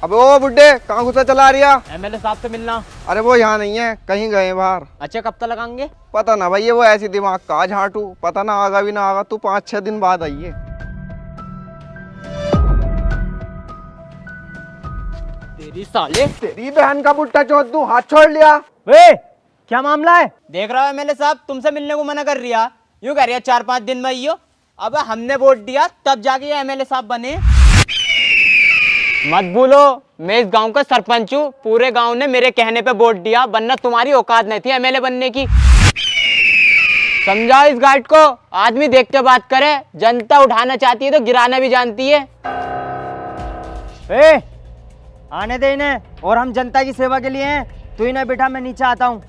अबे ओ बुड्ढे, कहाँ घुसा चला रिया? एमएलए साहब से मिलना। अरे वो यहाँ नहीं है, कहीं गए बाहर। अच्छा, कब तक लगाएंगे? पता ना भाई, ये वो ऐसी दिमाग का झाटू, पता ना आगा भी ना आगा। तू 5-6 दिन बाद आइए। तेरी साले। तेरी बहन का बुट्टा चौथ, तू हाथ छोड़ लिया। वे, क्या मामला है? देख रहा हो एमएलए साहब, तुमसे मिलने को मना कर रिया। यूं कह रही है 4-5 दिन में आइयो। अब हमने वोट दिया तब जाके ये एमएलए साहब बने। मत भूलो, मैं इस गांव का सरपंच हूँ। पूरे गांव ने मेरे कहने पे वोट दिया, वरना तुम्हारी औकात नहीं थी एमएलए बनने की। समझाओ इस गाइड को, आदमी देख के बात करे। जनता उठाना चाहती है तो गिराना भी जानती है। ए, आने दे इन्हें, और हम जनता की सेवा के लिए हैं। तू इन्हें बिठा, मैं नीचे आता हूँ।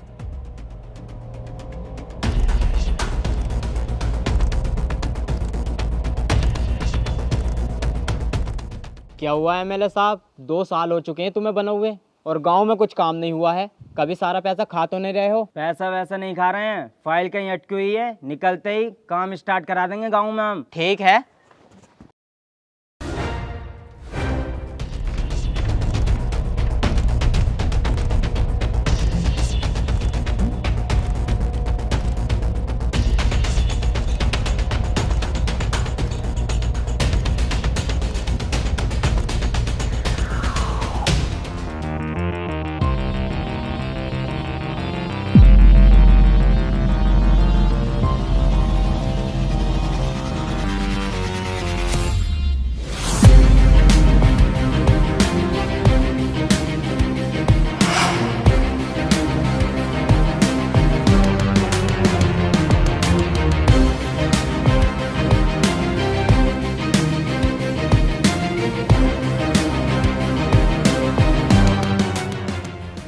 क्या हुआ एमएलए साहब? 2 साल हो चुके हैं तुम्हें बना हुए, और गांव में कुछ काम नहीं हुआ है। कभी सारा पैसा खा तो नहीं रहे हो? पैसा वैसा नहीं खा रहे हैं, फाइल कहीं अटकी हुई है, निकलते ही काम स्टार्ट करा देंगे गाँव में हम। ठीक है।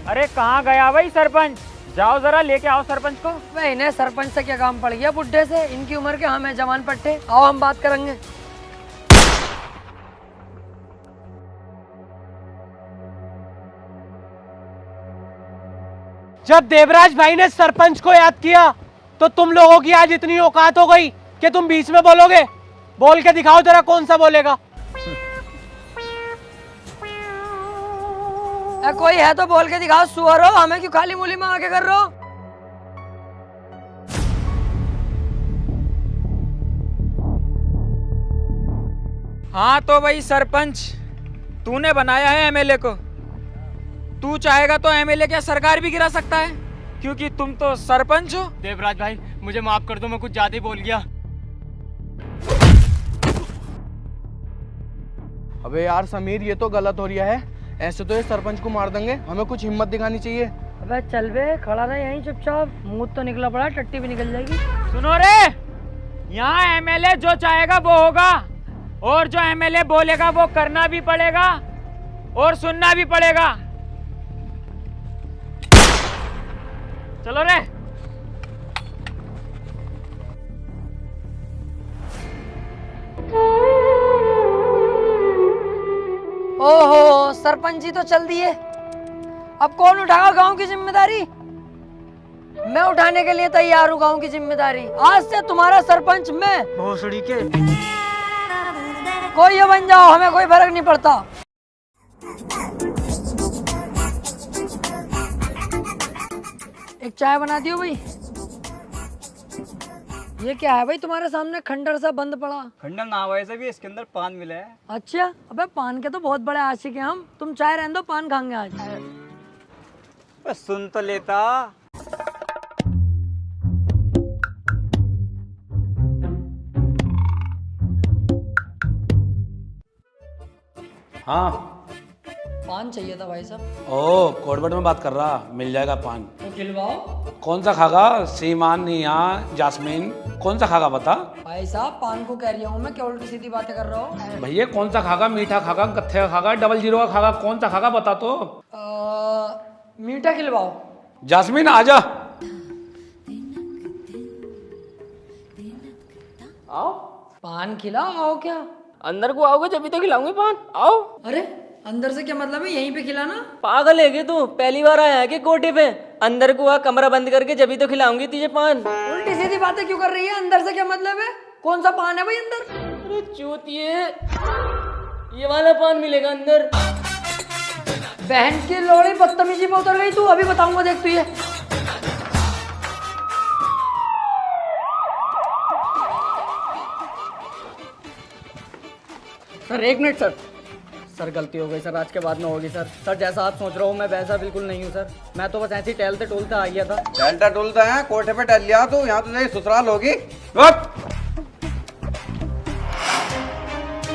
अरे कहाँ गया भाई सरपंच? जाओ जरा लेके आओ सरपंच को। मैं इन्हें सरपंच से क्या काम पड़ गया बुड्ढे से? इनकी उम्र के हम हैं जवान पट्टे। आओ हम बात करेंगे। जब देवराज भाई ने सरपंच को याद किया तो तुम लोगों की आज इतनी औकात हो गई कि तुम बीच में बोलोगे? बोल के दिखाओ जरा, कौन सा बोलेगा? कोई है तो बोल के दिखाओ। सुअर हो, हमें क्यों खाली मूली में आके कर रहे हो? हाँ तो भाई सरपंच, तूने बनाया है एमएलए को। तू चाहेगा तो एमएलए क्या सरकार भी गिरा सकता है, क्योंकि तुम तो सरपंच हो। देवराज भाई, मुझे माफ कर दो, मैं कुछ ज्यादा ही बोल गया। अबे यार समीर, ये तो गलत हो रहा है। ऐसे तो ये सरपंच को मार देंगे, हमें कुछ हिम्मत दिखानी चाहिए। अबे चल बे, खड़ा रहे यहीं चुपचाप। मुंह तो निकला पड़ा, टट्टी भी निकल जाएगी। सुनो रे, यहाँ एमएलए जो चाहेगा वो होगा, और जो एमएलए बोलेगा वो करना भी पड़ेगा और सुनना भी पड़ेगा। चलो रे। ओहो, सरपंच जी तो चल दिए। अब कौन उठाएगा गांव की जिम्मेदारी? मैं उठाने के लिए तैयार हूँ गांव की जिम्मेदारी। आज से तुम्हारा सरपंच मैं। भोसड़ी के। कोई ये बन जाओ, हमें कोई फर्क नहीं पड़ता। एक चाय बना दियो भाई। ये क्या है भाई तुम्हारे सामने खंडर सा बंद पड़ा? खंडर ना वैसे भी इसके अंदर पान मिला है। अच्छा, अबे पान के तो बहुत बड़े आशिक हैं हम। तुम चाय रहने दो, पान खाएंगे आज। बस सुन तो लेता। हाँ। पान चाहिए था भाई साहब। ओ, कोडवर्ड में बात कर रहा, मिल जाएगा पान। तो खिलवाओ। कौन सा खागा? सीमान, निया, जास्मीन, कौन सा खागा बता? भाई साहब पान को कह रही हूँ मैं, क्या उल्टी सीधी बातें कर रहा हूँ? भैया कौन सा खागा? मीठा खागा, कत्थे का खागा, 00 का खागा, कौन सा खागा बता तो। मीठा खिलवाओ। जास्मीन आजा। आओ। पान खिलाओ। आओ क्या? अंदर को आओगे जब तो खिलाऊंगी पान। आओ। अरे अंदर से क्या मतलब है? यहीं पे खिलाना। पागल है क्या तू? पहली बार आया है कि कोठे पे? अंदर को आ, कमरा बंद करके जब तो खिलाऊंगी तुझे पान। उल्टी सीधी बातें क्यों कर रही है? अंदर से क्या मतलब है? कौन सा पान है भाई अंदर? अरे चूतिए, ये वाला पान मिलेगा अंदर। बहन की लोड़ी बदतमीजी पे उतर गई तू, अभी बताऊंगा, देख तू ये। Sir 1 minute sir. सर गलती हो गई सर, आज के बाद में होगी सर। सर जैसा आप सोच रहे हो मैं वैसा बिल्कुल नहीं हूँ सर। मैं तो बस ऐसे ही टहलते टोलते आ गया था। टहलता टोलता है, कोठे पे टहल लिया तू, यहाँ तो नहीं ससुराल होगी।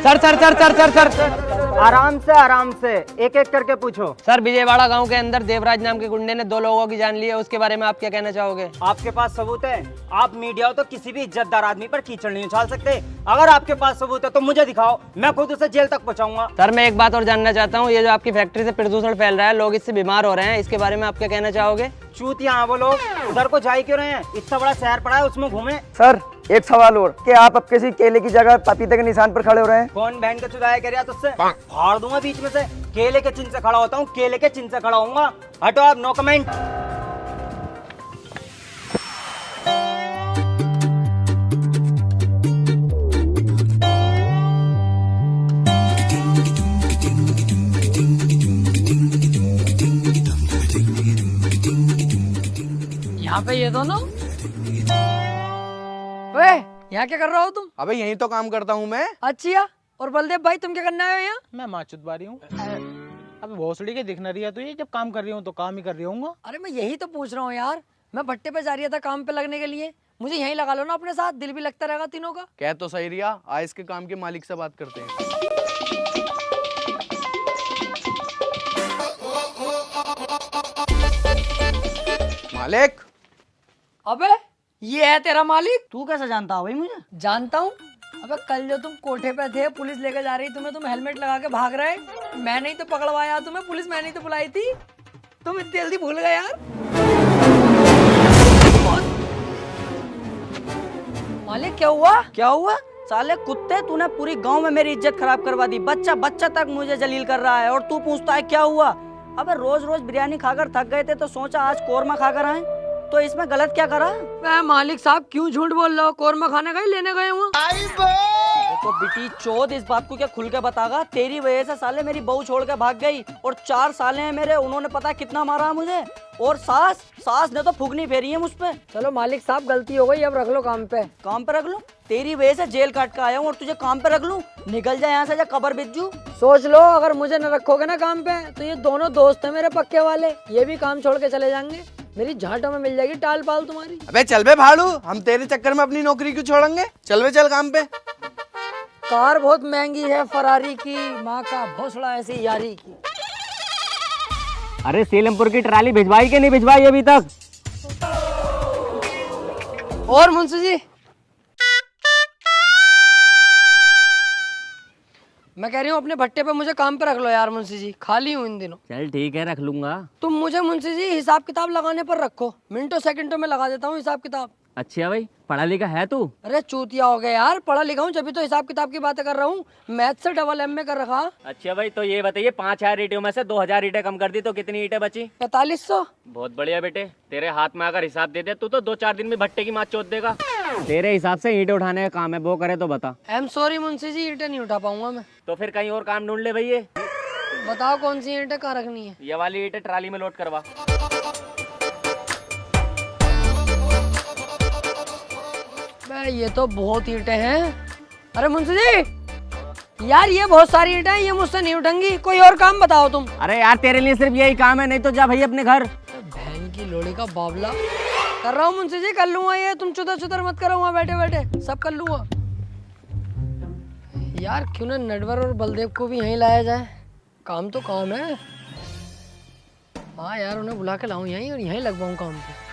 Sir sir sir sir sir sir आराम से एक एक करके पूछो। सर विजयवाड़ा गांव के अंदर देवराज नाम के गुंडे ने 2 लोगों की जान ली है, उसके बारे में आप क्या कहना चाहोगे? आपके पास सबूत है? आप मीडिया हो तो किसी भी इज्जतदार आदमी पर कीचड़ नहीं उछाल सकते। अगर आपके पास सबूत है तो मुझे दिखाओ, मैं खुद उसे जेल तक पहुंचाऊंगा। सर मैं एक बात और जानना चाहता हूँ, ये जो आपकी फैक्ट्री से प्रदूषण फैल रहा है, लोग इससे बीमार हो रहे हैं, इसके बारे में आप क्या कहना चाहोगे? चूतिया वो लोग, उधर को जा क्यों रहे हैं? इतना बड़ा शहर पड़ा है, उसमें घूमे। सर एक सवाल और, कि आप अब किसी केले की जगह पपीते के निशान पर खड़े हो रहे हैं? कौन बहन का चुराया कर रहा तुझसे? फाड़ दूंगा बीच में से। केले के चिन्ह से खड़ा होता हूँ, केले के चिन्ह से खड़ा होऊंगा। हटो आप, नो कमेंट। यहाँ पे ये दोनों, ओए यहाँ क्या कर रहा हो तुम? अबे यही तो काम करता हूँ मैं। अच्छा, और बलदेव भाई तुम क्या करने आए हो यहाँ? मैं माचुत बारी हूँ। अब भोसड़ी के दिख न रही है तो ये जब काम कर रही हूँ तो काम ही कर रही हूँ। अरे मैं यही तो पूछ रहा हूँ यार, मैं भट्टे पे जा रही था काम पे लगने के लिए, मुझे यहीं लगा लो ना अपने साथ, दिल भी लगता रहेगा तीनों का। कह तो सही रिया, आज इसके काम के मालिक से बात करते हैं। मालिक। अबे ये है तेरा मालिक? तू कैसे जानता है भाई मुझे? जानता हूँ। अबे कल जो तुम कोठे पे थे, पुलिस लेके जा रही तुम्हें, तुम हेलमेट लगा के भाग रहे, मैं नहीं तो पकड़वाया तुम्हें, पुलिस मैंने ही तो बुलाई थी, तुम इतनी जल्दी भूल गए यार। मालिक क्या हुआ? क्या हुआ? साले कुत्ते, तूने पूरी गांव में मेरी इज्जत खराब करवा दी। बच्चा बच्चा तक मुझे जलील कर रहा है और तू पूछता है क्या हुआ? अबे रोज रोज बिरयानी खाकर थक गए थे तो सोचा आज कोरमा खाकर आए, तो इसमें गलत क्या करा? मैं मालिक साहब क्यों झूठ बोल रहे हो? कोरमा खाने गए, लेने गए हुआ। तो बेटी चोद इस बात को क्या खुल के बतागा? तेरी वजह से साले मेरी बहू छोड़ के भाग गई और 4 साले हैं मेरे, उन्होंने पता कितना मारा मुझे। और सास ने तो फुगनी फेरी है मुझ पे। चलो मालिक साहब गलती हो गई, अब रख लो काम पे। काम पे रख लो? तेरी वजह से जेल काट के आया हूँ और तुझे काम पे रख लूं? निकल जाए यहाँ से या कबर बिज्जू। सोच लो, अगर मुझे न रखोगे ना काम पे तो ये दोनों दोस्त हैं मेरे पक्के वाले, ये भी काम छोड़ के चले जाएंगे, मेरी झाटों में मिल जाएगी टाल पाल तुम्हारी। अबे चल बे भाड़ू, हम तेरे चक्कर में अपनी नौकरी क्यों छोड़ेंगे? चल बे, चल काम पे। कार बहुत महंगी है फरारी की, माँ का भोसड़ा ऐसी यारी की। अरे सीलमपुर की ट्राली भिजवाई कि नहीं भिजवाई अभी तक? और मुंशी जी, मैं कह रही हूँ अपने भट्टे पे मुझे काम पे रख लो यार मुंशी जी, खाली हूँ इन दिनों। चल ठीक है, रख लूंगा। तुम मुझे मुंशी जी हिसाब किताब लगाने पर रखो, मिनटों सेकंडों में लगा देता हूँ हिसाब किताब। अच्छा भाई, पढ़ा लिखा है तू? अरे चूतिया हो गया यार, पढ़ा लिखा हूँ जब तो हिसाब किताब की बातें कर रहा हूँ, मैथ से डबल एम में कर रखा। अच्छा भाई, तो ये बताइए 5000 ईंटों में से 2000 ईंटें कम कर दी तो कितनी ईंटें बची? 4500। बहुत बढ़िया बेटे, तेरे हाथ में अगर हिसाब दे दे तू तो 2-4 दिन में भट्टे की मात चोद देगा। तेरे हिसाब से ईंटें उठाने का काम है, वो करे तो बता। I am sorry Munshi ji, ईंटें नहीं उठा पाऊंगा मैं। तो फिर कहीं और काम ढूंढ ले भैया। बताओ कौन सी ईंटें कहाँ रखनी है? ये वाली ईंटें ट्राली में लोड करवा। ये तो बहुत ईंटें हैं। अरे मुंशी जी यार, ये बहुत सारी ईंटें हैं, ये मुझसे नहीं उठेंगी, कोई और काम बताओ तुम। अरे यार तेरे लिए सिर्फ यही काम है, नहीं तो जा भाई अपने घर। बहन की लोड़ी का बावला। कर रहा हूँ मुंशी जी, कर लूंगा ये, तुम चुतर मत करो, वहाँ बैठे बैठे सब कर लूंगा। यार क्यों ना नटवर और बलदेव को भी यहीं लाया जाए, काम तो काम है। हाँ यार, उन्हें बुला के लाऊं यहीं और यहीं लगवाऊं काम पे।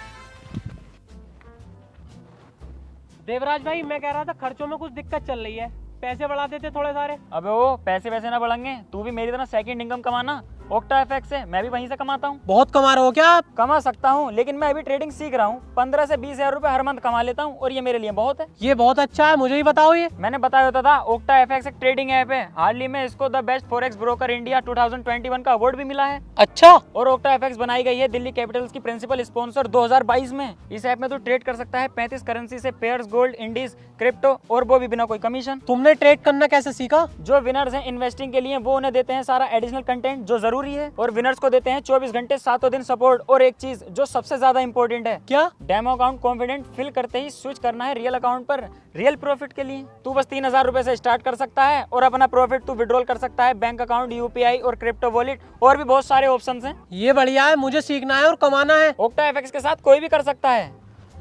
देवराज भाई, मैं कह रहा था खर्चों में कुछ दिक्कत चल रही है, पैसे बढ़ा देते थोड़े सारे। अबे वो पैसे वैसे ना बढ़ेंगे, तू भी मेरी तरह सेकंड इनकम कमाना। ओक्टा एफएक्स से मैं भी वहीं से कमाता हूँ। बहुत कमा रहे हो क्या आप? कमा सकता हूँ, लेकिन मैं अभी ट्रेडिंग सीख रहा हूँ, 15 से 20 हजार रुपए हर मंथ कमा लेता हूँ और ये मेरे लिए बहुत है। ये बहुत अच्छा है, मुझे ही बताओ। ये मैंने बताया होता था, ओक्टा एफएक्स एक ट्रेडिंग ऐप है, हाल ही में इसको the best forex broker India 2021 का अवार्ड भी मिला है। अच्छा। और ओक्टा एफएक्स बनाई गई है दिल्ली कैपिटल्स की प्रिंसिपल स्पॉन्सर 2022 में। इस ऐप में तू ट्रेड कर सकता है 35 करेंसी से, पेयर्स, गोल्ड, इंडीज, क्रिप्टो, और वो भी बिना कोई कमीशन। तुमने ट्रेड करना कैसे सीखा? जो विनर्स हैं इन्वेस्टिंग के लिए, वो उन्हें देते हैं सारा एडिशनल कंटेंट जो जरूरी जरूरी है और विनर्स को देते हैं 24 घंटे 7 दिन सपोर्ट। और एक चीज जो सबसे ज्यादा इंपॉर्टेंट है, क्या? डेमो अकाउंट कॉन्फिडेंट फिल करते ही स्विच करना है रियल अकाउंट पर रियल प्रॉफिट के लिए। तू बस 3000 रुपए से स्टार्ट कर सकता है और अपना प्रॉफिट तू विड्रॉल कर सकता है बैंक अकाउंट, यूपीआई और क्रिप्टो वॉलेट और भी बहुत सारे ऑप्शंस हैं। ये बढ़िया है, मुझे सीखना है और कमाना है। ओक्टा एफएक्स के साथ कोई भी कर सकता है।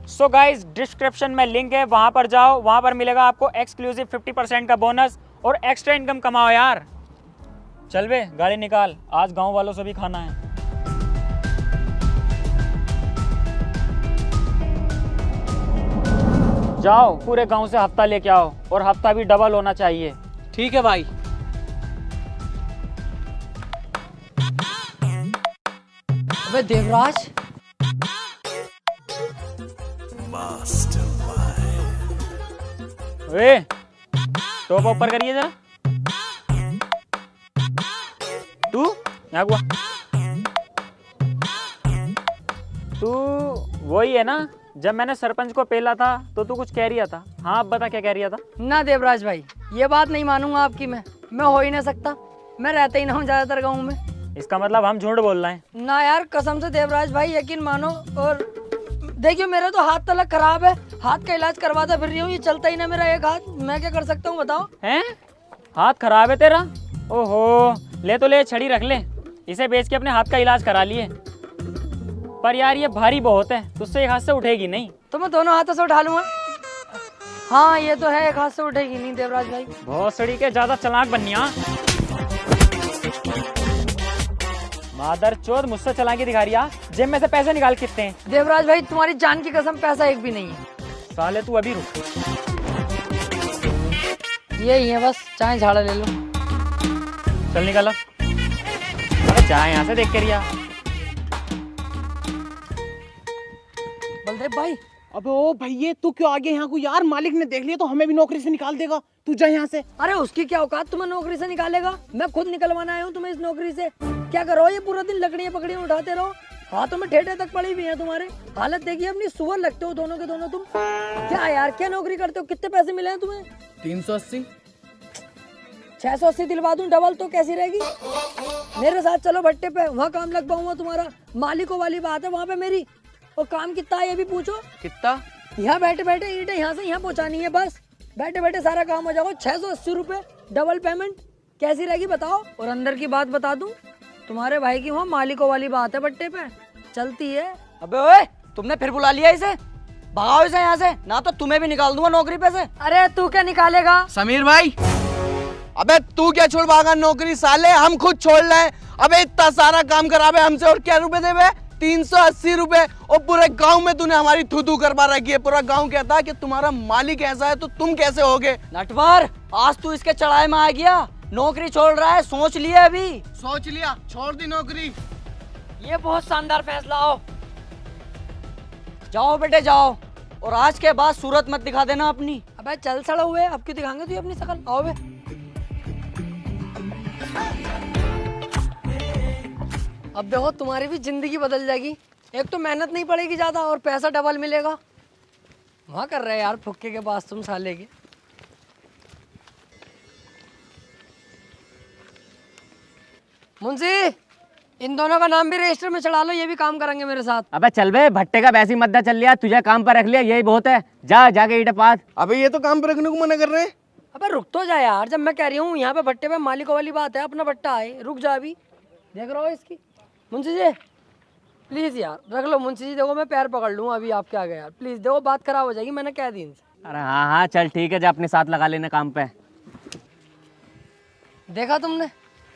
सो गाइज डिस्क्रिप्शन में लिंक है, वहां पर जाओ, वहां पर मिलेगा आपको एक्सक्लूसिव 50% का बोनस और एक्स्ट्रा इनकम कमाओ यार। चल बे गाड़ी निकाल, आज गांव वालों से भी खाना है। जाओ पूरे गांव से हफ्ता लेके आओ और हफ्ता भी डबल होना चाहिए। ठीक है भाई। अबे देवराज, वे टॉप ऊपर करिए जरा। तू यहाँ हुआ, तू वही है ना जब मैंने सरपंच को पेला था तो तू कुछ कह रिया था। हाँ अब बता क्या कह रिया था। ना देवराज भाई, ये बात नहीं मानूंगा आपकी। मैं हो ही नहीं सकता, मैं रहता ही ना हूँ ज्यादातर गाँव में। इसका मतलब हम झूठ बोल रहे हैं ना यार, कसम से देवराज भाई यकीन मानो। और देखियो मेरा तो हाथ तलक खराब है, हाथ का इलाज करवाता फिर रही हूँ, ये चलता ही ना मेरा एक हाथ। मैं क्या कर सकता हूँ बताओ। हैं? हाथ खराब है तेरा? ओहो, ले तो ले, छड़ी रख ले, इसे बेच के अपने हाथ का इलाज करा लिए। पर यार ये भारी बहुत है, तुझसे एक हाथ से उठेगी नहीं। तो मैं दोनों हाथों से उठा लूंगा। हाँ ये तो है, एक हाथ से उठेगी नहीं देवराज भाई। बहुत सड़ी के ज्यादा चालाक बनिया। मादर चोद मुझसे चालाकी दिखा रिया। जेब में से पैसे निकाल कितने हैं? देवराज भाई तुम्हारी जान की कसम पैसा एक भी नहीं है। साले तू अभी रुक। यही है बस, चाय झाड़ा ले लो। चल निकल। अरे चाय यहाँ से देख के रिया। बलदेव भाई। अबे ओ भैया तू क्यों आ गया यहाँ को यार? मालिक ने देख लिया तो हमें भी नौकरी से निकाल देगा। तू जा यहाँ से। अरे उसकी क्या औकात तुम्हें नौकरी से निकालेगा? मैं खुद निकलवाना आया हूँ तुम्हें इस नौकरी से। क्या करो ये पूरा दिन लकड़ियाँ पकड़ियाँ उठाते रहो, हाथों में ठेठे तक पड़ी हुई है तुम्हारे। हालत देखिए अपनी, सुअर लगते हो दोनों के दोनों तुम। क्या यार क्या नौकरी करते हो? कितने पैसे मिले हैं तुम्हें? 380। 680 दिलवा दूं डबल तो कैसी रहेगी? मेरे साथ चलो भट्टे पे, वहाँ काम लग पाऊंगा तुम्हारा। मालिकों वाली बात है वहाँ पे मेरी। और काम कितना है ये भी पूछो। कितना? यहाँ बैठे बैठे ईंटें यहाँ से यहाँ पहुँचानी है बस। बैठे बैठे सारा काम हो जाएगा। 680 रुपए डबल पेमेंट कैसी रहेगी बताओ? और अंदर की बात बता दूं, तुम्हारे भाई की वहाँ मालिकों वाली बात है भट्टे पे चलती है। अबे ओए, तुमने फिर बुला लिया इसे? भगाओ इसे यहाँ से, ना तो तुम्हें भी निकाल दूंगा नौकरी पे से। अरे तू क्या निकालेगा? समीर भाई, अबे तू क्या छोड़ भागा नौकरी? साले हम खुद छोड़ रहे। अबे इतना सारा काम करावे हमसे और क्या रुपए देवे? 380 रुपए। और पूरे गांव में तूने हमारी थू करवा रखी है। पूरा गांव कहता है कि तुम्हारा मालिक ऐसा है तो तुम कैसे होगे? नटवर, आज तू इसके चढ़ाए में आ गया। नौकरी छोड़ रहा है, सोच लिया अभी। सोच लिया, छोड़ दी नौकरी। ये बहुत शानदार फैसला हो। जाओ बेटे जाओ, और आज के बाद सूरत मत दिखा देना अपनी। अबे चल सड़ा हुए, अब क्यों दिखाएंगे तू अपनी शकल? आओ बे। अब देखो तुम्हारी भी जिंदगी बदल जाएगी। एक तो मेहनत नहीं पड़ेगी ज्यादा और पैसा डबल मिलेगा। वहाँ कर रहे यार फुक्के के पास तुम साले के। मुंशी, इन दोनों का नाम भी रजिस्टर में चढ़ा लो, ये भी काम करेंगे मेरे साथ। अबे चल बे, भट्टे का वैसी मद्दा चल लिया, तुझे काम पर रख लिया यही बहुत है। जा जाके ईंटें पात। अबे ये तो काम पर रखने को मना कर रहे हैं। अबे रुक तो जा यार, जब मैं कह रही हूँ यहाँ पे भट्टे पे मालिकों वाली बात है, अपना भट्टा है, रुक जा अभी। देख रहा हो इसकी। मुंशी जी प्लीज यार रख लो। मुंशी जी देखो मैं पैर पकड़ लूँ अभी आपके आगे यार, प्लीज देखो बात खराब हो जाएगी, मैंने कह दी इनसे। अरे हाँ हाँ चल ठीक है, जा अपने साथ लगा लेना काम पे। देखा तुमने,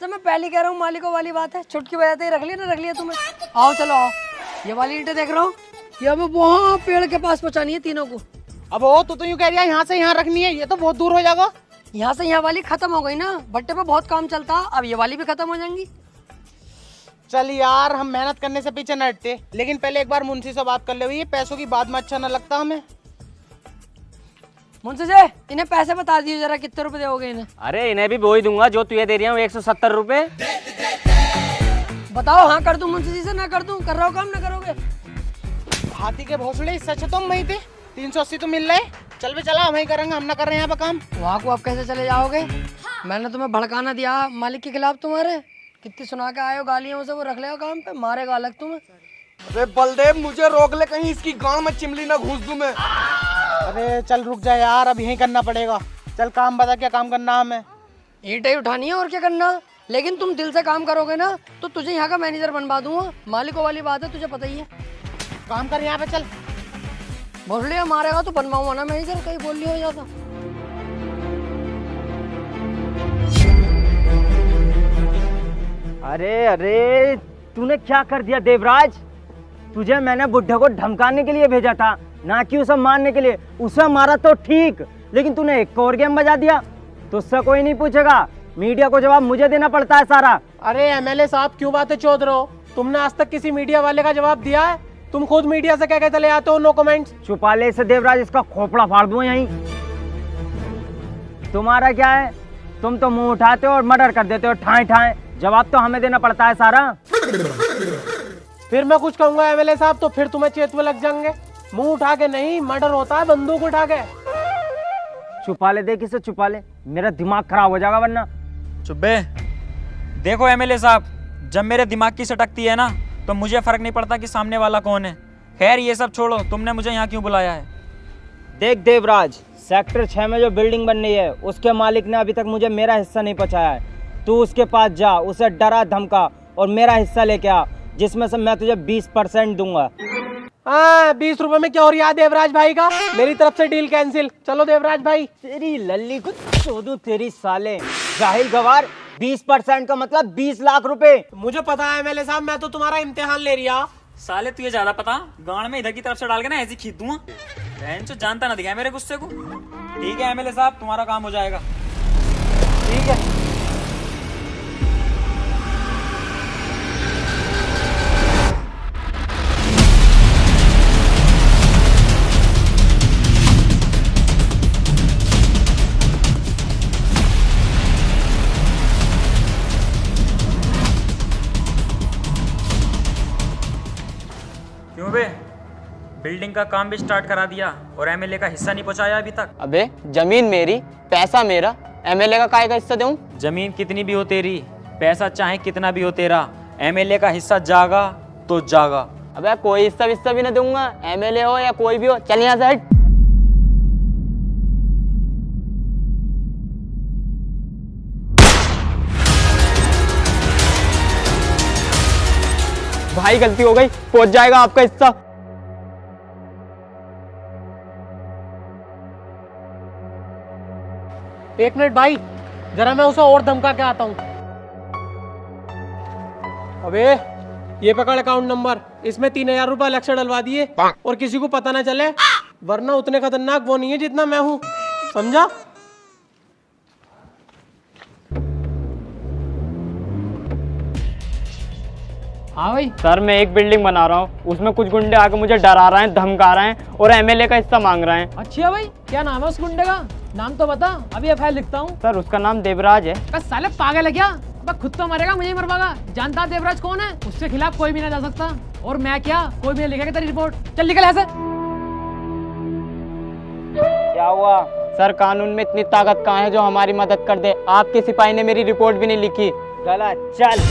जब मैं पहले कह रहा हूँ मालिकों वाली बात है, छुटकी बजाते ही रख लिया ना, रख लिया तुम्हें। आओ चलो आओ, ये वाली ईंटें देख रहा हूँ, ये हमें वहाँ पेड़ के पास पहुँचानी है तीनों को। अब वो तो यूँ कह रही है यहाँ से यहाँ रखनी है, ये तो बहुत दूर हो जाएगा। यहाँ से यहाँ वाली खत्म हो गई ना, भट्टे पे बहुत काम चलता, अब ये वाली भी खत्म हो जाएंगी। चल यार हम मेहनत करने से पीछे न हटते, लेकिन पहले एक बार मुंशी से बात कर ले। ये पैसों की बात में अच्छा न लगता हमें। मुंशी जी इन्हें पैसे बता दिए जरा, कितने रुपए दोगे इन्हें? अरे इन्हें भी वो ही दूंगा जो तुझे दे रही हूँ, 170 रुपए। बताओ हाँ कर दूं मुंशी जी से, ना कर दूं? कर रहा हो काम ना करोगे? हाथी के भोसड़े, इससे अच्छा तुम वहीं थे। 380 तो मिल रहे। चल भी चला, हम ही करेंगे, हम ना कर रहे हैं यहाँ पे काम। वहाँ को आप कैसे चले जाओगे? मैंने तुम्हें भड़काना दिया मालिक के खिलाफ तुम्हारे। कितनी सुना के आए हो गालियां उसे, वो रख लेगा काम पे, मारेगा अलग तुम्हें। अरे बलदेव मुझे रोक ले, कहीं इसकी गांव में चिमली ना घुस दूं मैं। अरे चल रुक जा यार, अब यही करना पड़ेगा। चल काम बता, क्या काम करना है हमें? ईंटें उठानी है और क्या करना, लेकिन तुम दिल से काम करोगे ना तो तुझे यहाँ का मैनेजर बनवा दूंगा। मालिकों वाली बात है, तुझे पता ही है। काम कर यहाँ पे, चल। बोल लिया मारेगा तो बनवाऊंगा ना मैनेजर, कहीं बोल लिया हो जाता। अरे अरे तूने क्या कर दिया देवराज? तुझे मैंने बुड्ढे को धमकाने के लिए भेजा था, ना कि उसे मारने के लिए। उसे मारा तो ठीक, लेकिन तूने एक और गेम बजा दिया। तुझसे कोई नहीं पूछेगा, मीडिया को जवाब मुझे देना पड़ता है सारा। अरे एमएलए साहब क्यों बातें चौध रहे हो? तुमने आज तक किसी मीडिया वाले का जवाब दिया है? तुम खुद मीडिया से कह के चले आते हो नो कमेंट्स। छुपा ले इसे देवराज, इसका खोपड़ा फाड़ दूं यहीं। तुम्हारा क्या है, तुम तो मुंह उठाते हो और मर्डर कर देते हो ठाए ठाए। जवाब तो हमें देना पड़ता है सारा। फिर मैं कुछ कहूंगा एमएलए साहब तो फिर तुम्हें चेतवे लग जाएंगे। मुंह उठा के नहीं, मर्डर होता है बंदूक उठा के। छुपा ले, देख इसे छुपा ले, मेरा दिमाग खराब हो जाएगा वरना। चुप्पे। देखो एमएलए साहब, जब मेरे दिमाग की सटकती है ना तो मुझे फर्क नहीं पड़ता कि सामने वाला कौन है। खैर ये सब छोड़ो, तुमने मुझे यहाँ क्यों बुलाया है? देख देवराज, सेक्टर 6 में जो बिल्डिंग बन रही है उसके मालिक ने अभी तक मुझे मेरा हिस्सा नहीं पहुंचाया है। तू उसके पास जा, उसे डरा धमका और मेरा हिस्सा लेके आ, जिसमें से मैं तुझे 20% दूंगा। 20 रुपए में क्या हो रहा है देवराज भाई का? मेरी तरफ से डील कैंसिल। चलो देवराज भाई। तेरी लल्ली को चोदू तेरी साले, जाहिल गवार। 20% का मतलब 20 लाख रुपए। मुझे पता है एमएलए साहब, मैं तो तुम्हारा इम्तिहान ले रहा। साले तुझे ज्यादा पता, गांड में इधर की तरफ से डाल के ना ऐसे खींच दूंगा। बहन चो जानता ना दिखाए मेरे गुस्से को। ठीक है एमएलए साहब, तुम्हारा काम हो जाएगा। ठीक है। क्यों बे, बिल्डिंग का काम भी स्टार्ट करा दिया और एमएलए का हिस्सा नहीं पहुंचाया अभी तक? अबे जमीन मेरी, पैसा मेरा, एमएलए का काय का हिस्सा दूं? जमीन कितनी भी हो तेरी, पैसा चाहे कितना भी हो तेरा, एमएलए का हिस्सा जागा तो जागा। अबे कोई हिस्सा भी ना दूंगा, एमएलए हो या कोई भी हो। चल यहाँ से हट। भाई गलती हो गई, पहुंच जाएगा आपका हिस्सा। एक मिनट भाई, जरा मैं उसे और धमका के आता हूँ। अबे ये पकड़ अकाउंट नंबर, इसमें 3000 रुपए अलग से डलवा दिए और किसी को पता ना चले, वरना उतने खतरनाक वो नहीं है जितना मैं हूँ, समझा? हाँ भाई सर, मैं एक बिल्डिंग बना रहा हूँ, उसमें कुछ गुंडे आके मुझे डरा रहे हैं, धमका रहे हैं और एमएलए का हिस्सा मांग रहे हैं। अच्छा भाई, क्या नाम है उस गुंडे का? नाम तो बता, अभी एफआईआर लिखता हूँ। सर उसका नाम देवराज है। बस साले पागल है क्या? अब खुद तो मरेगा, मुझे ही मरवाएगा। जानता देवराज कौन है? उसके खिलाफ कोई भी ना जा सकता। और मैं क्या, कोई भी नहीं लिखेगा तेरी रिपोर्ट। चल निकल ऐसे। क्या हुआ सर, कानून में इतनी ताकत कहाँ है जो हमारी मदद कर दे? आपके सिपाही ने मेरी रिपोर्ट भी नहीं लिखी। गलत, चल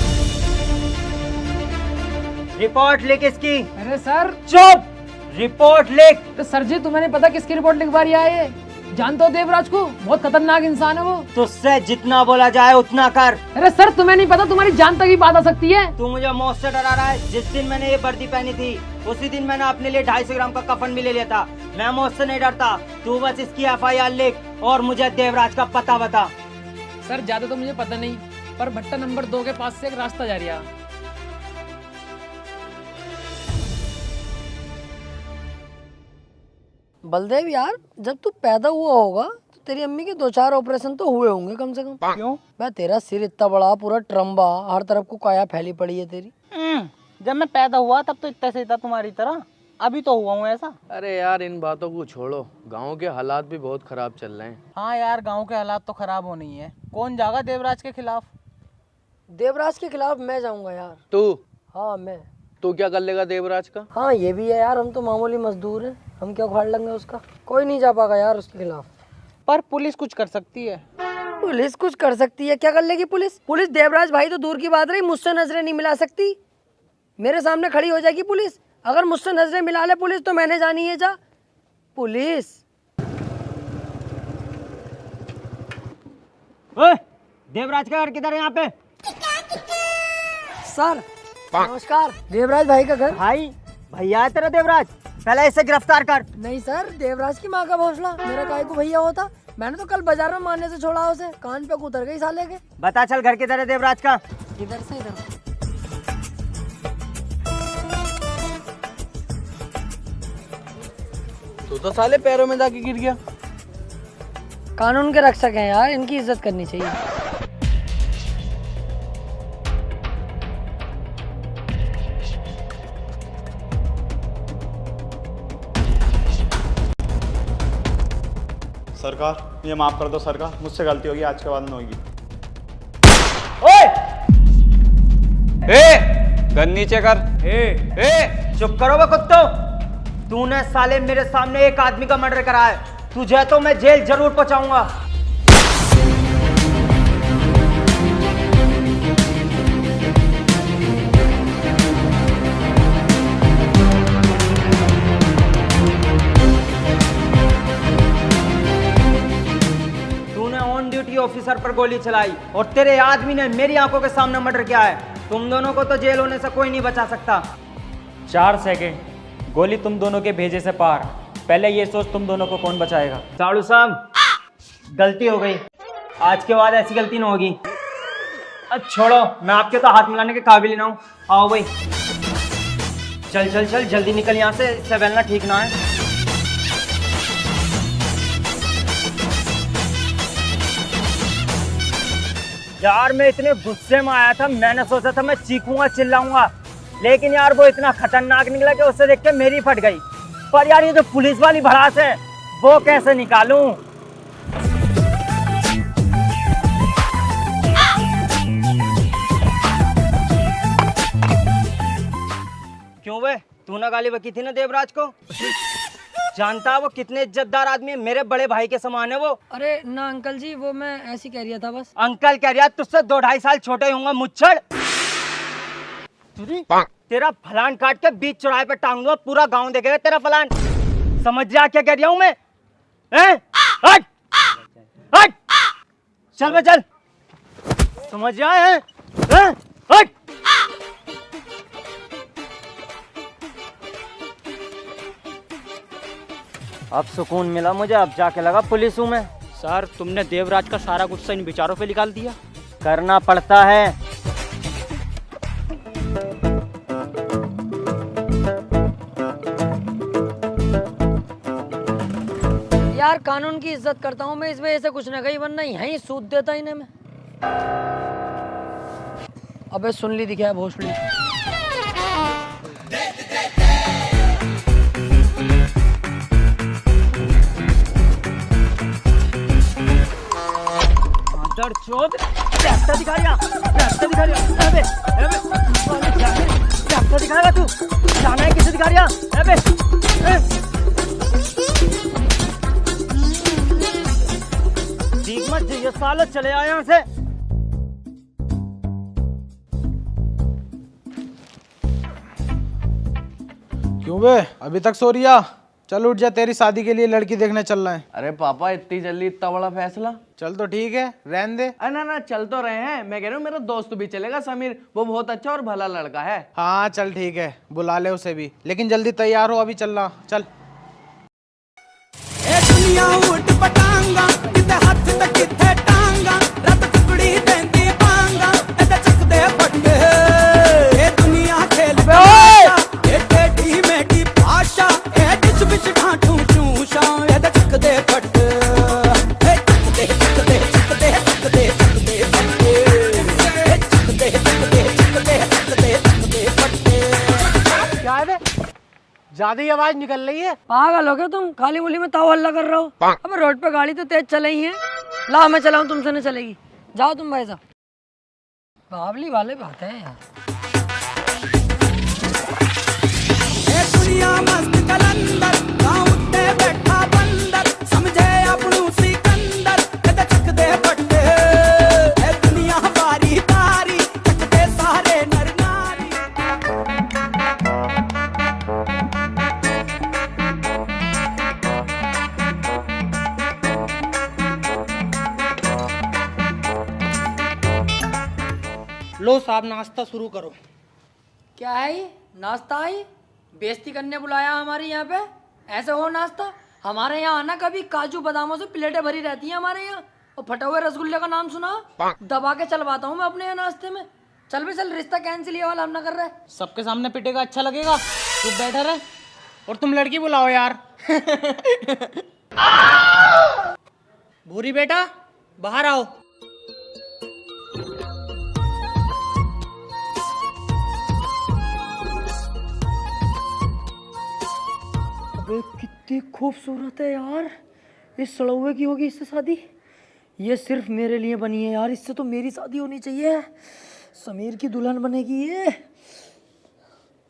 रिपोर्ट लिख इसकी। अरे सर चुप, रिपोर्ट लिख। तो सर जी तुम्हें नहीं पता किसकी रिपोर्ट लिखवा रही है ये? जानते हो देवराज को? बहुत खतरनाक इंसान है वो। तुझसे जितना बोला जाए उतना कर। अरे सर तुम्हें नहीं पता, तुम्हारी जान तक ही बात आ सकती है। तू मुझे मौत से डरा रहा है। जिस दिन मैंने ये वर्दी पहनी थी उसी दिन मैंने अपने लिए 250 ग्राम का कफन भी ले लिया था। मैं मौत से नहीं डरता। तू बस इसकी एफआईआर लिख और मुझे देवराज का पता बता। सर ज्यादा तो मुझे पता नहीं, पर भट्टा नंबर 2 के पास से एक रास्ता जा रहा है। बलदेव यार, जब तू पैदा हुआ होगा तो तेरी अम्मी के 2-4 ऑपरेशन तो हुए होंगे कम से कम। क्यों? मैं तेरा सिर इतना बड़ा, पूरा ट्रम्बा, हर तरफ को काया फैली पड़ी है तेरी। जब मैं पैदा हुआ तब तो इतना से था तुम्हारी तरह, अभी तो हुआ हूँ ऐसा। अरे यार इन बातों को छोड़ो, गांव के हालात भी बहुत खराब चल रहे हैं। हाँ यार, गांव के हालात तो खराब होने ही है। कौन जागा देवराज के खिलाफ? देवराज के खिलाफ मैं जाऊंगा यार। तू? हाँ मैं। तू क्या कर लेगा देवराज का? हाँ ये भी है यार, हम तो मामूली मजदूर हैं, हम क्या उखाड़ लेंगे उसका। कोई नहीं जा पाएगा यार उसके खिलाफ। पर पुलिस कुछ कर सकती है। पुलिस कुछ कर सकती है, क्या कर लेगी पुलिस? पुलिस देवराज भाई तो दूर की बात रही, मुझसे नजरें नहीं मिला सकती। मेरे सामने खड़ी हो जाएगी पुलिस। अगर मुझसे नजरें मिला ले पुलिस तो मैंने जानी है जा पुलिस। ओए, देवराज का घर किधर है यहाँ पे? सर नमस्कार। देवराज भाई का घर। भाई भैया है तेरा देवराज, पहले इसे गिरफ्तार कर। नहीं सर, देवराज की माँ का भौसला, मेरा काय को भैया होता। मैंने तो कल बाजार में मारने से छोड़ा उसे, कान पे उतर गई साले के। बता चल घर किधर है देवराज का? इधर से इधर। तू तो साले पैरों में जाके गिर गया। कानून के रक्षक हैं यार, इनकी इज्जत करनी चाहिए। सरकार ये माफ कर दो सरकार, मुझसे गलती होगी, आज के बाद नहीं होगी। ओए! गन नीचे कर। चुप करो बे कुत्तो। तूने साले मेरे सामने एक आदमी का मर्डर करा है, तुझे तो मैं जेल जरूर पहुंचाऊंगा। तूने ऑन ड्यूटी ऑफिसर पर गोली चलाई और तेरे आदमी ने मेरी आंखों के सामने मर्डर किया है। तुम दोनों को तो जेल होने से कोई नहीं बचा सकता। 4 सेकंड, गोली तुम दोनों के भेजे से पार। पहले ये सोच तुम दोनों को कौन बचाएगा। साड़ू साहब गलती हो गई, आज के बाद ऐसी गलती ना होगी। अब छोड़ो, मैं आपके तो हाथ मिलाने के काबिल ही ना हूँ। आओ भाई, चल चल चल जल्दी निकल यहाँ से, इससे बेलना ठीक ना है। यार मैं इतने गुस्से में आया था, मैंने सोचा था मैं चीखूंगा चिल्लाऊंगा, लेकिन यार वो इतना खतरनाक निकला कि उससे देख के मेरी फट गई। पर यार ये जो पुलिस वाली भड़ास है वो कैसे निकालूं? क्यों बे, तूने गाली बकी थी ना देवराज को? जानता वो कितने इज्जतदार आदमी है, मेरे बड़े भाई के समान है वो। अरे ना अंकल जी, वो मैं ऐसी कह रहा था बस। अंकल कह रहा, तुझसे 2-2.5 साल छोटे होंगे मुच्छड़। तेरा फलान काट के बीच चौराहे पे टांग दूंगा, पूरा गांव देखेगा तेरा फलान। समझ जा क्या कह रहा हूं मैं? हट हट, चल बे चल, समझ जा है? हट। अब सुकून मिला मुझे, अब जाके लगा पुलिस हूं मैं। सर तुमने देवराज का सारा गुस्सा इन विचारों पे निकाल दिया। करना पड़ता है। यार कानून की इज्जत करता हूँ मैं, इस वजह से कुछ न कहीं, वरना यहीं सूद देता इन्हें मैं। अबे सुन ली दिखा है भोसड़ी। चोद रास्ता दिखा रहा, रास्ता दिखा रहा। अबे रास्ता दिखाएगा तू? जाना है किसे दिखा रहा? अबे ठीक मत ये सालो, चले आए यहाँ से। क्यों बे अभी तक सो रिया? चल उठ जा, तेरी शादी के लिए लड़की देखने चल रहे हैं। अरे पापा इतनी जल्दी इतना बड़ा फैसला? चल तो ठीक है, रहने दे। अरे ना ना, चल तो रहे हैं। मैं कह रहा हूँ मेरा दोस्त भी चलेगा, समीर, वो बहुत अच्छा और भला लड़का है। हाँ चल ठीक है, बुला ले उसे भी, लेकिन जल्दी तैयार हो, अभी चलना। चल दुनिया उठ पटांगा, किते हाथ ते किते टांगा, रत टुकड़ी देंदी पांगा, एते चकदे फटके। ए दुनिया खेल ए टेढ़ी मेढ़ी भाषा, ए डिच बिच ढांठू चूषा, एते चकदे फटके। ए चकदे चकदे चकदे चकदे चकदे फटके। ए चकदे चकदे चकदे चकदे चकदे फटके। क्या है बे? ज्यादा ही आवाज निकल रही है। पागल हो गए तुम, खाली मुली में ताव हल्ला कर रहे हो। अब रोड पे गाड़ी तो तेज चल रही है। ला मैं चलाऊं, तुमसे नहीं चलेगी। जाओ तुम भाई साहब। बावली वाले बात है यार। दुनिया मस्त कलंदर, गाँव उत्ते बैठा बंदर, समझे अपनू सिकंदर, एते चकदे फटके। लो साहब नाश्ता शुरू करो। क्या है ये नाश्ता है? बेइज्जती करने बुलाया हमारे यहाँ पे? ऐसे हो नाश्ता? हमारे यहाँ आना, कभी काजू बादामों से प्लेटें भरी रहती हैं हमारे यहाँ, और फटे हुए रसगुल्ले का नाम सुना, दबा के चलवाता हूँ मैं अपने यहाँ नाश्ते में। चल भी चल, रिश्ता कैंसिल ये वाला हम ना कर रहे। सबके सामने पिटेगा अच्छा लगेगा? तू बैठा रहे और तुम लड़की बुलाओ यार। भूरी बेटा बाहर आओ। अबे कितनी खूबसूरत है यार, इस सड़ौए की होगी इससे शादी? ये सिर्फ मेरे लिए बनी है यार, इससे तो मेरी शादी होनी चाहिए। समीर की दुल्हन बनेगी ये।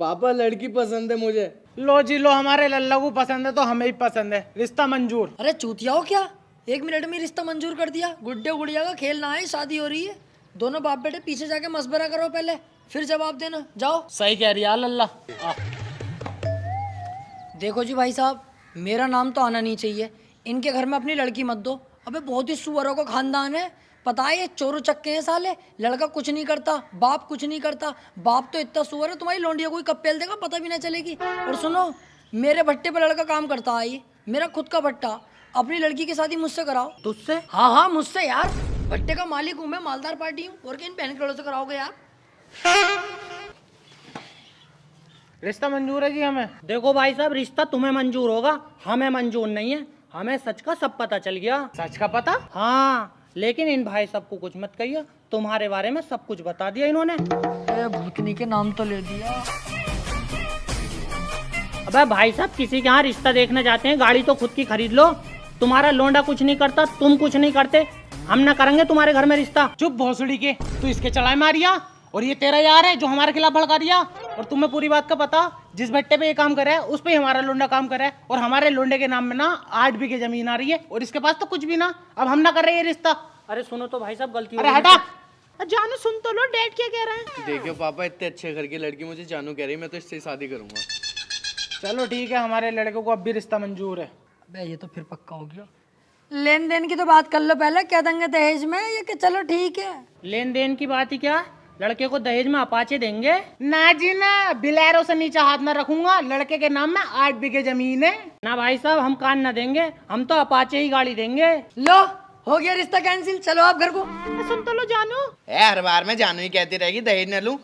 पापा लड़की पसंद है मुझे। लो जी लो, हमारे लल्ला को पसंद है तो हमें ही पसंद है, रिश्ता मंजूर। अरे चूतिया हो क्या, 1 मिनट में रिश्ता मंजूर कर दिया? गुड्डे गुड़िया का खेल ना है, शादी हो रही है। दोनों बाप बेटे पीछे जाके मशवरा करो पहले, फिर जवाब देना। जाओ। सही कह रही है लल्ला। देखो जी भाई साहब, मेरा नाम तो आना नहीं चाहिए, इनके घर में अपनी लड़की मत दो। अबे बहुत ही सुअरों का खानदान है, पता है ये चोरू चक्के हैं साले। लड़का कुछ नहीं करता, बाप कुछ नहीं करता। बाप तो इतना सुअर है, तुम्हारी लौंडिया कोई कब पेल देगा पता भी ना चलेगी। और सुनो, मेरे भट्टे पे लड़का काम करता है, ये मेरा खुद का भट्टा। अपनी लड़की की शादी मुझसे कराओ। तुझसे? हाँ हाँ मुझसे यार, भट्टे का मालिक हूँ मैं, मालदार पार्टी हूँ। और किन बहन करोड़ों से कराओगे यार? रिश्ता मंजूर है जी हमें। देखो भाई साहब, रिश्ता तुम्हें मंजूर होगा, हमें मंजूर नहीं है। हमें सच का सब पता चल गया। सच का पता? हाँ, लेकिन इन भाई साहब को कुछ मत कहिए, तुम्हारे बारे में सब कुछ बता दिया इन्होंने। भूतनी के नाम तो ले दिया। अबे भाई साहब, किसी के यहाँ रिश्ता देखने जाते हैं, गाड़ी तो खुद की खरीद लो। तुम्हारा लोंडा कुछ नहीं करता, तुम कुछ नहीं करते, हम ना करेंगे तुम्हारे घर में रिश्ता। चुप भोसड़ी के, तू इसके चढ़ाई मारिया और ये तेरा यार है जो हमारे खिलाफ भड़का दिया। और तुम्हें पूरी बात का पता, जिस भट्टे पे ये काम करे है उस पे ही हमारा लोंडा काम करे है, और हमारे लोंडे के नाम में ना 8 बीघे जमीन आ रही है, और इसके पास तो कुछ भी ना। अब हम ना कर रहे ये रिश्ता। अरे सुनो तो भाई साहब, गलती। अरे हटा, जानू सुन तो लो, डैड क्या कह रहे हैं। देखियो पापा, इतने अच्छे घर की लड़की मुझे जानू कह रही है, मैं तो इससे शादी करूंगा। चलो ठीक है, हमारे लड़के को अब भी रिश्ता मंजूर है। अबे ये तो फिर पक्का हो गया। लेन देन की तो बात कर लो पहले, क्या देंगे दहेज में? ये कि चलो ठीक है। लेन देन की बात ही क्या, लड़के को दहेज में अपाचे देंगे? ना जी ना, बिलैरो से नीचे हाथ ना रखूंगा। लड़के के नाम में 8 बीघे जमीन है। ना भाई साहब, हम कान ना देंगे, हम तो अपाचे ही गाड़ी देंगे। लो, हो गया रिश्ता कैंसिल, चलो आप घर को। सुन तो लो जानू। हर बार में जानू ही कहती रहेगी दहेज न लूं।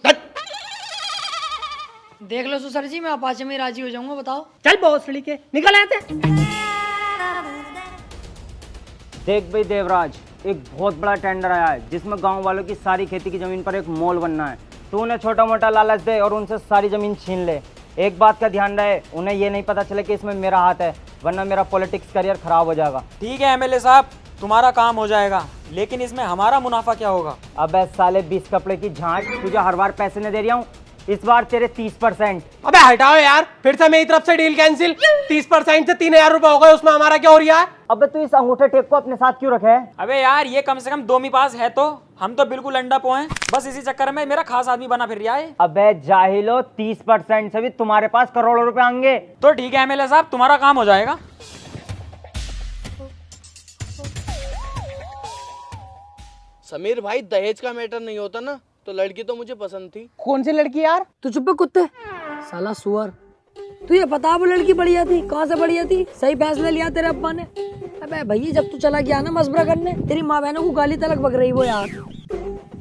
देख लो ससुर जी, मैं अपाचे में राजी हो जाऊंगा, बताओ। चल बहुत सड़ी के निकल आते। देख भाई देवराज, एक बहुत बड़ा टेंडर आया है जिसमें गांव वालों की सारी खेती की जमीन पर एक मॉल बनना है। तू उन्हें छोटा मोटा लालच दे और उनसे सारी जमीन छीन ले। एक बात का ध्यान रहे, उन्हें ये नहीं पता चले कि इसमें मेरा हाथ है, वरना मेरा पॉलिटिक्स करियर खराब हो जाएगा। ठीक है एमएलए साहब, तुम्हारा काम हो जाएगा, लेकिन इसमें हमारा मुनाफा क्या होगा? अबे साले 20 कपड़े की झांझ, तुझे हर बार पैसे नहीं दे रहा हूँ, इस बार तेरे 30%। अबे हटाओ यार, फिर से मेरी तरफ से डील कैंसिल। 30% से 3000 रुपए हो गए, उसमें हमारा क्या हो रहा है? अबे तू इस अंगूठे टेप को अपने साथ क्यों रखे है? अबे यार, ये कम से कम 2 पास है तो, हम तो बिल्कुल अंडा पो हैं। बस इसी चक्कर में मेरा खास आदमी बना फिर रहा है। अबे जाहिलो, 30% से भी तुम्हारे पास करोड़ों रुपए आएंगे। तो ठीक है एमएलए साहब, तुम्हारा काम हो जाएगा। समीर भाई, दहेज का मैटर नहीं होता ना, तो लड़की तो मुझे पसंद थी। कौन सी लड़की यार? तू चुप कुत्ते, साला सुअर। तुझे पता वो लड़की बढ़िया थी, कहाँ से बढ़िया थी? सही फैसला लिया तेरे अब्बा ने। अबे भैया, जब तू चला गया ना मशवरा करने, तेरी माँ बहनों को गाली तलक बक रही वो यार।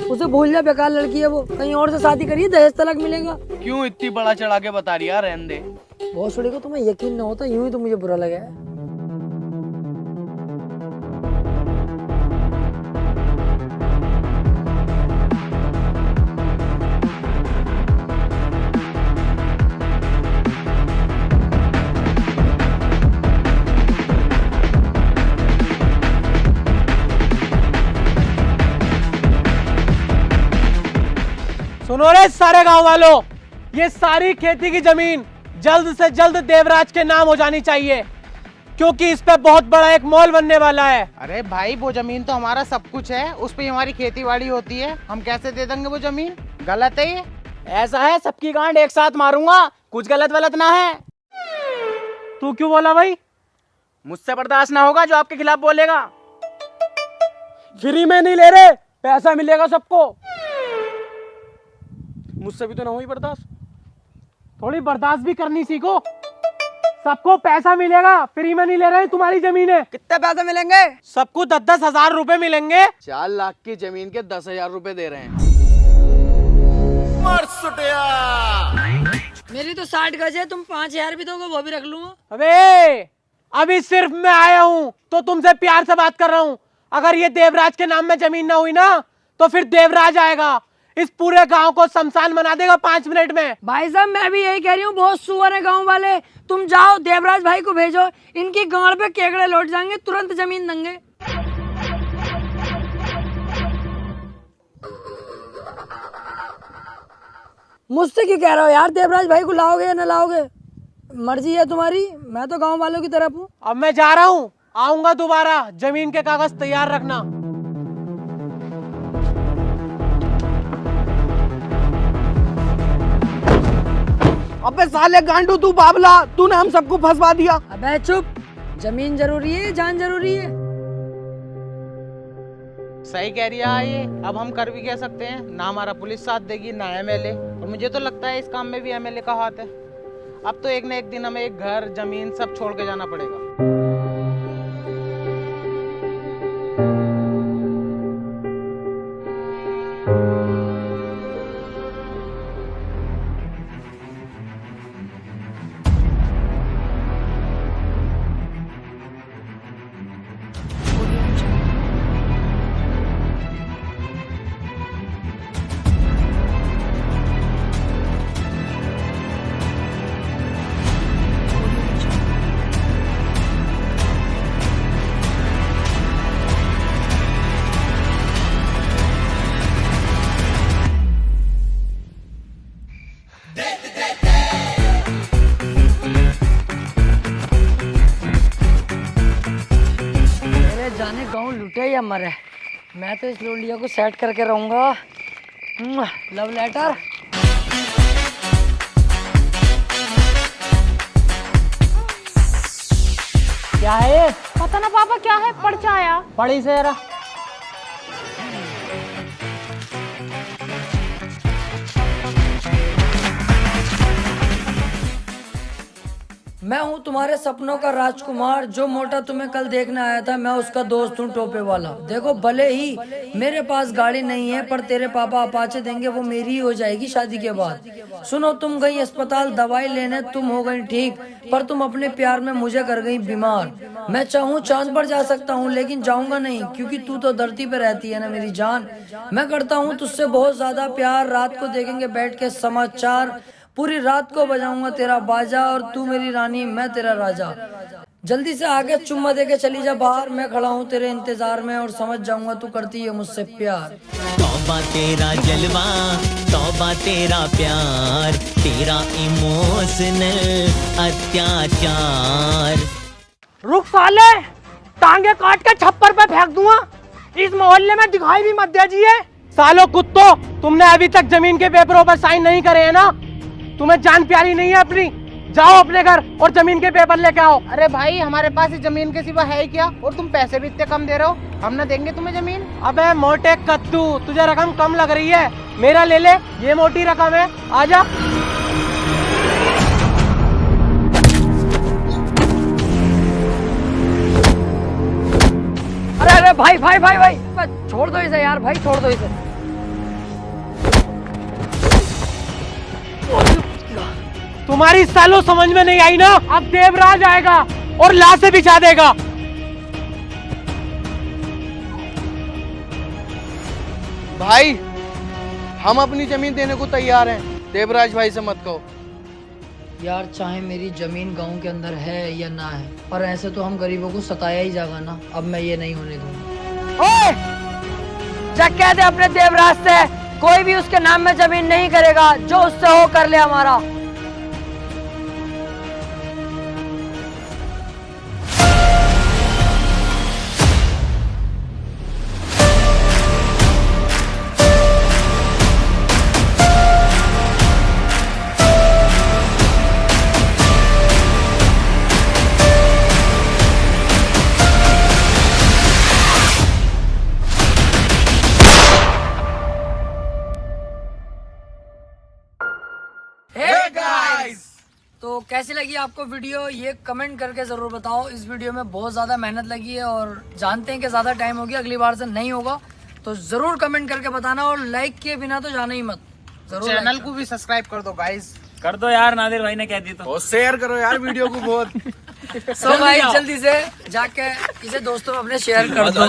उसे भूल जा, बेकार लड़की है वो, कहीं और से शादी करिए, दहेज तलक मिलेगा। क्यों इतनी बड़ा चढ़ा के बता रही है? रहने दे। बहुत छोड़ी को तुम्हें यकीन ना होता, यूं ही तो मुझे बुरा लगा है। सुनो रे सारे गांव वालों, ये सारी खेती की जमीन जल्द से जल्द देवराज के नाम हो जानी चाहिए, क्योंकि इस पे बहुत बड़ा एक मॉल बनने वाला है। अरे भाई, वो जमीन तो हमारा सब कुछ है, उस पे हमारी खेती बाड़ी होती है, हम कैसे दे देंगे वो जमीन? गलत है ये। ऐसा है, सबकी गांड एक साथ मारूंगा, कुछ गलत वलत ना है। तू क्यों बोला भाई? मुझसे बर्दाश्त ना होगा जो आपके खिलाफ बोलेगा। फ्री में नहीं ले रहे, पैसा मिलेगा सबको। मुझसे भी तो ना हुई बर्दाश्त। थोड़ी बर्दाश्त भी करनी सीखो। सबको पैसा मिलेगा, फ्री में नहीं ले रहे तुम्हारी जमीन है। कितने पैसे मिलेंगे? सबको 10-10 हजार रुपए मिलेंगे। 4 लाख की जमीन के 10,000 रुपए दे रहे हैं। मेरी तो 60 गज है, तुम 5,000 भी दोगे वो भी रख लूंगा। अबे अभी सिर्फ मैं आया हूँ तो तुमसे प्यार से बात कर रहा हूँ। अगर ये देवराज के नाम में जमीन ना हुई ना तो फिर देवराज आएगा, इस पूरे गांव को शमशान बना देगा 5 मिनट में। भाई साहब मैं भी यही कह रही हूँ, बहुत सुअर है गांव वाले। तुम जाओ देवराज भाई को भेजो, इनकी गांड पे केकड़े लौट जाएंगे, तुरंत जमीन देंगे। मुझसे क्यों कह रहे हो यार? देवराज भाई को लाओगे या न लाओगे, मर्जी है तुम्हारी। मैं तो गांव वालों की तरफ हूँ। अब मैं जा रहा हूँ, आऊंगा दोबारा। जमीन के कागज तैयार रखना। अबे साले गांडू तू बाबला, तूने हम सबको फंसवा दिया। अबे चुप, जमीन जरूरी है, जान जरूरी है। सही कह रही है ये। अब हम कर भी कह सकते हैं, ना हमारा पुलिस साथ देगी ना एमएलए, और मुझे तो लगता है इस काम में भी एमएलए का हाथ है। अब तो एक न एक दिन हमें एक घर जमीन सब छोड़ के जाना पड़ेगा। जाने गाँव लुटे या मरे, मैं तो इस लोलिया को सेट करके रहूंगा। Love letter. क्या है? पता ना पापा क्या है, पढ़ के आया। पढ़ी से जरा। मैं हूँ तुम्हारे सपनों का राजकुमार, जो मोटा तुम्हें कल देखने आया था, मैं उसका दोस्त हूँ टोपे वाला। देखो भले ही मेरे पास गाड़ी नहीं है, पर तेरे पापा अपाचे देंगे, वो मेरी ही हो जाएगी शादी के बाद। सुनो, तुम गई अस्पताल दवाई लेने, तुम हो गई ठीक, पर तुम अपने प्यार में मुझे कर गई बीमार। मैं चाहूँ चांद पर जा सकता हूँ, लेकिन जाऊंगा नहीं, क्योंकि तू तो धरती पे रहती है ना मेरी जान। मैं करता हूँ तुझसे बहुत ज्यादा प्यार, रात को देखेंगे बैठ के समाचार, पूरी रात को बजाऊंगा तेरा बाजा, और तू मेरी रानी मैं तेरा राजा। जल्दी से आगे चुम्मा दे के चली जा बाहर, मैं खड़ा हूँ तेरे इंतजार में, और समझ जाऊंगा तू करती है मुझसे प्यार। तौबा तेरा जलवा, तौबा तेरा प्यार, तेरा इमोशनल अत्याचार। रुक साले, टांगे काट के छप्पर पे फेंक दूंगा। इस मोहल्ले में दिखाई भी मत दीजिए। सालो कुत्तो, तुमने अभी तक जमीन के पेपरों पर साइन नहीं करे है ना? तुम्हें जान प्यारी नहीं है अपनी? जाओ अपने घर और जमीन के पेपर लेके आओ। अरे भाई, हमारे पास इस जमीन के सिवा है ही क्या, और तुम पैसे भी इतने कम दे रहे हो, हम ना देंगे तुम्हें जमीन। अबे मोटे कद्दू, तुझे रकम कम लग रही है, मेरा ले ले, ये मोटी रकम है, आजा। अरे अरे भाई भाई भाई भाई, छोड़ दो इसे यार, भाई छोड़ दो इसे। तुम्हारी सालों समझ में नहीं आई ना? अब देवराज आएगा और लाशें बिछा देगा। भाई, हम अपनी जमीन देने को तैयार हैं, देवराज भाई से मत कहो। यार चाहे मेरी जमीन गांव के अंदर है या ना है, पर ऐसे तो हम गरीबों को सताया ही जाएगा ना। अब मैं ये नहीं होने दूंगा। ओए! जा कह दे अपने देवराज से, कोई भी उसके नाम में जमीन नहीं करेगा, जो उससे हो कर ले हमारा। कैसी लगी आपको वीडियो ये कमेंट करके जरूर बताओ। इस वीडियो में बहुत ज्यादा मेहनत लगी है और जानते हैं कि ज्यादा टाइम हो गया, अगली बार से नहीं होगा, तो जरूर कमेंट करके बताना और लाइक किए बिना तो जाना ही मत। जरूर चैनल को भी सब्सक्राइब कर दो गाइस। कर दो यार, नादिर भाई ने कह दी तो। और शेयर करो यार वीडियो को बहुत। सो गाइस जल्दी से जाके इसे दोस्तों में अपने शेयर कर दो।